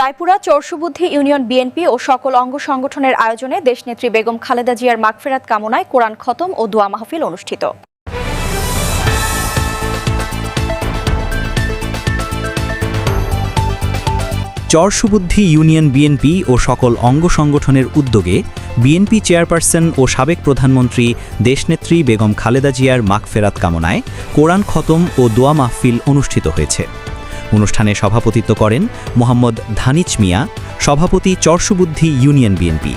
Raipura Charsubuddhi union BNP ও সকল অঙ্গ সংগঠনের আয়োজনে দেশনেত্রী বেগম খালেদা জিয়ার মাগফিরাত কামনায় কোরআন খতম ও দোয়া মাহফিল অনুষ্ঠিত। চরসুবুদ্ধি ইউনিয়ন বিএনপি ও সকল অঙ্গ সংগঠনের উদ্যোগে বিএনপি চেয়ারপারসন ও সাবেক প্রধানমন্ত্রী দেশনেত্রী বেগম খালেদা জিয়ার মাগফিরাত কামনায় কোরআন খতম ও দোয়া মাহফিল অনুষ্ঠিত হয়েছে। অনুষ্ঠানে সভাপতিত্ব করেন মোহাম্মদ ধানিচ মিয়া, সভাপতি চরসুবুদ্ধি ইউনিয়ন বিএনপি।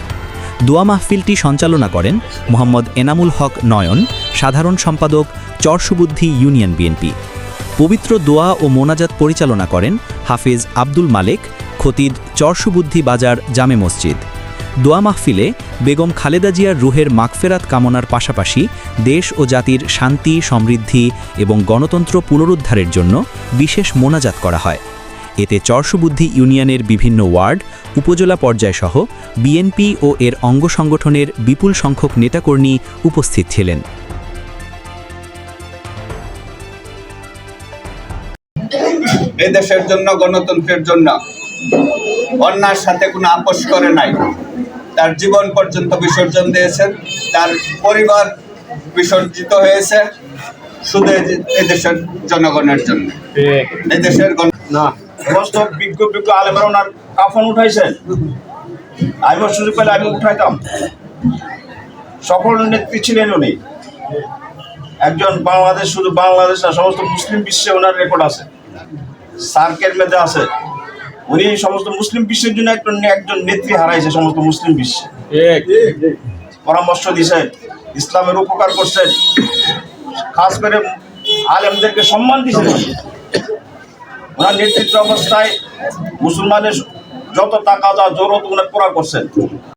দোয়া মাহফিলটি সঞ্চালনা করেন মোহাম্মদ এনামুল হক নয়ন, সাধারণ সম্পাদক চরসুবুদ্ধি ইউনিয়ন বিএনপি। পবিত্র দোয়া ও মোনাজাত পরিচালনা করেন হাফিজ আব্দুল মালেক, খতিব চরসুবুদ্ধি বাজার জামে মসজিদ। দোয়া মাহফিলে বেগম খালেদা জিয়ার রুহের মাগফেরাত কামনার পাশাপাশি দেশ ও জাতির শান্তি, সমৃদ্ধি এবং গণতন্ত্র পুনরুদ্ধারের জন্য বিশেষ মোনাজাত করা হয়। এতে চরসুবুদ্ধি ইউনিয়নের বিভিন্ন ওয়ার্ড, উপজেলা পর্যায়সহ বিএনপি ও এর অঙ্গ সংগঠনের বিপুল সংখ্যক নেতাকর্মী উপস্থিত ছিলেন। এই দেশের জন্য, গণতন্ত্রের জন্য অন্যার সাথে কোনো আপোষ করে নাই। তার জীবন পর্যন্ত বিসর্জন দিয়েছেন, তার পরিবার বিসর্জিত হয়েছে শুধু এই দেশের জনগণের জন্য। এই দেশের না সমস্ত বিজ্ঞ আলেমরা ওনার কাফন উঠাইছেন। আমিও সুযোগ পেলে আমি উঠাইতাম। সকল নেত্রী ছিলেন উনি। একজন বাংলাদেশ, শুধু বাংলাদেশ না, সমস্ত মুসলিম বিশ্বে ওনার রেকর্ড আছে, সার্কের মেধে আছে। উনি সমস্ত মুসলিম বিশ্বের জন্য একজন নেত্রী হারাইছে। সমস্ত মুসলিম বিশ্বে পরামর্শ দিয়েছেন, ইসলামের উপকার করছেন, খাস করে আলেমদেরকে সম্মান দিয়েছেন। ওনার নেতৃত্ব অবস্থায় মুসলমানের যত টাকা যা জরুরত উনি পুরা করছেন।